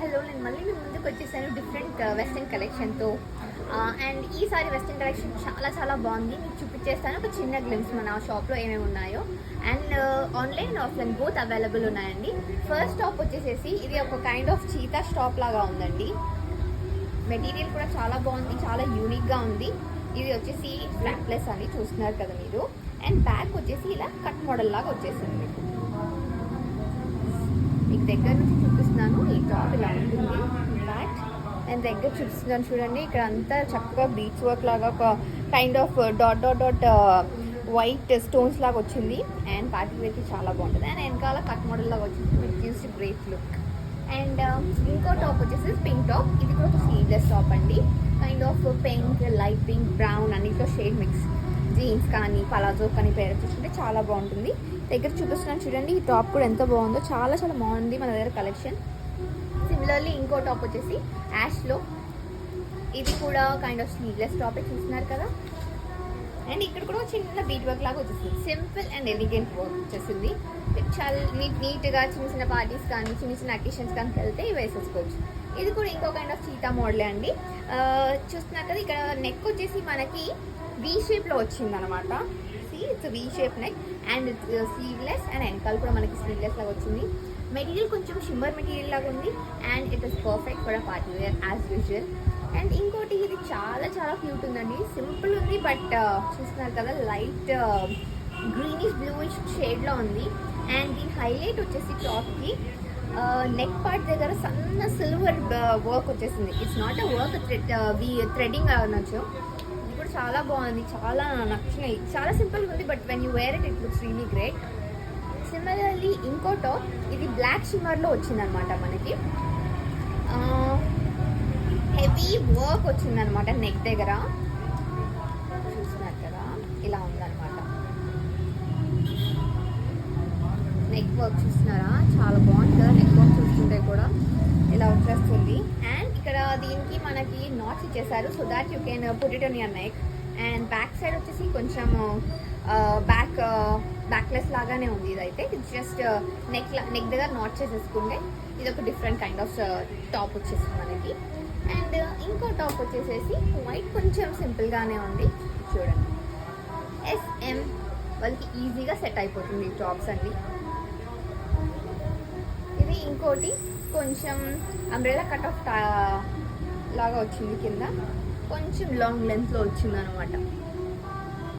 వీడియోలో నేను మళ్ళీ మీ ముందుకు వచ్చేసాను డిఫరెంట్ వెస్ట్రన్ కలెక్షన్తో. అండ్ ఈసారి వెస్ట్రన్ కలెక్షన్ చాలా చాలా బాగుంది. మీకు చూపించేస్తాను ఒక చిన్న గ్లిమ్స్ మన షాప్లో ఏమేమి ఉన్నాయో. And online offline both available ఉన్నాయండి. ఫస్ట్ టాప్ వచ్చేసేసి ఇది ఒక కైండ్ ఆఫ్ చీతా స్టాప్ లాగా ఉందండి. మెటీరియల్ కూడా చాలా బాగుంది, చాలా యూనిక్గా ఉంది. ఇది వచ్చేసి ఫ్లాప్లెస్ అని చూస్తున్నారు కదా మీరు. అండ్ బ్యాక్ వచ్చేసి ఇలా కట్ మోడల్ లాగా వచ్చేసింది. మీకు దగ్గర నుంచి చూపిస్తున్నాను. ఈ టాప్ ఇలా ఉంటుంది బ్యాక్. అండ్ దగ్గర చూపిస్తున్నాను చూడండి. ఇక్కడ అంతా చక్కగా బీచ్ వర్క్ లాగా ఒక kind of dot dot dot white stones లాగా వచ్చింది. అండ్ పార్టీ వేర్కి చాలా బాగుంటుంది. అండ్ వెనకాల కట్ మోడల్ లాగా వచ్చింది. Which gives great look. And ఇంకో టాప్ వచ్చేసి పింక్ టాప్. ఇది కూడా ఒక స్లీవ్లెస్ టాప్ అండి. Kind of pink, light pink, brown అన్నిట్లో షేడ్ మిక్స్. జీన్స్ కానీ పలాజో కానీ పేరు చూసుకుంటే చాలా బాగుంటుంది. దగ్గర చూపిస్తున్నాను చూడండి. ఈ టాప్ కూడా ఎంత బాగుందో, చాలా చాలా బాగుంది మన దగ్గర కలెక్షన్. సిమిలర్లీ ఇంకో టాప్ వచ్చేసి యాష్లో. ఇది కూడా కైండ్ ఆఫ్ స్లీవ్లెస్ టాపే చూస్తున్నారు కదా. అండ్ ఇక్కడ కూడా చిన్న బీట్ వర్క్ లాగా వచ్చేసింది. సింపుల్ అండ్ ఎలిగెంట్ వర్క్ వచ్చేసింది. చాలా నీట్గా చిన్న చిన్న పార్టీస్ కానీ చిన్న చిన్న అకేషన్స్ కానీ వెళ్తే వేసేసుకోవచ్చు. ఇది కూడా ఇంకో కైండ్ ఆఫ్ చీతా మోడలే అండి. చూస్తున్నారు కదా. ఇక్కడ నెక్ వచ్చేసి మనకి వీ షేప్లో వచ్చింది అనమాట. It's V shape neck and sleeveless. And వెనకాల కూడా మనకి స్లీవ్లెస్ లాగా వచ్చింది. మెటీరియల్ కొంచెం షిమ్మర్ మెటీరియల్ లాగా ఉంది. And it is perfect for party where as usual. And ఇంకోటి ఇది చాలా చాలా క్యూట్ ఉందండి. సింపుల్ ఉంది బట్ చూస్తున్నారు కదా లైట్ గ్రీనిష్ బ్లూయిష్ షేడ్లో ఉంది. అండ్ దీని హైలైట్ వచ్చేసి టాప్కి నెక్ పార్ట్ దగ్గర సన్న సిల్వర్ వర్క్ వచ్చేసింది. It's not a work, threading అనొచ్చు. ఇది కూడా చాలా బాగుంది, చాలా నచ్చినాయి. చాలా సింపుల్గా ఉంది but when you wear it it looks really great. Similarly ఇంకో టాప్ ఇది బ్లాక్ షిమ్మర్లో వచ్చిందనమాట. మనకి హెవీ వర్క్ వచ్చిందనమాట నెక్ దగ్గర. చూస్తున్నారు కదా ఇలా ఉందన్నమాట. నెక్ వర్క్ చూస్తున్నారా, చాలా బాగుంది కదా. నెక్ వర్క్ చూస్తుంటే కూడా ఇలా వచ్చేస్తుంది. అండ్ ఇక్కడ దీనికి మనకి నాట్స్ ఇచ్చేసారు so that you can put it on your neck. And back side వచ్చేసి కొంచెం బ్యాక్లెస్ లాగానే ఉంది. ఇదైతే ఇట్స్ జస్ట్ నెక్ దగ్గర నాట్ చేసేసుకుంటే ఇది ఒక డిఫరెంట్ కైండ్ ఆఫ్ టాప్ వచ్చేసింది మనకి. అండ్ ఇంకో టాప్ వచ్చేసేసి వైట్ కొంచెం సింపుల్గానే ఉంది. చూడండి SM వాళ్ళకి ఈజీగా సెట్ అయిపోతుంది ఈ టాప్స్ అండి. ఇది ఇంకోటి కొంచెం అంబ్రెలా కట్ ఆఫ్ లాగా వచ్చింది. కింద కొంచెం లాంగ్ లెంత్లో వచ్చింది అనమాట.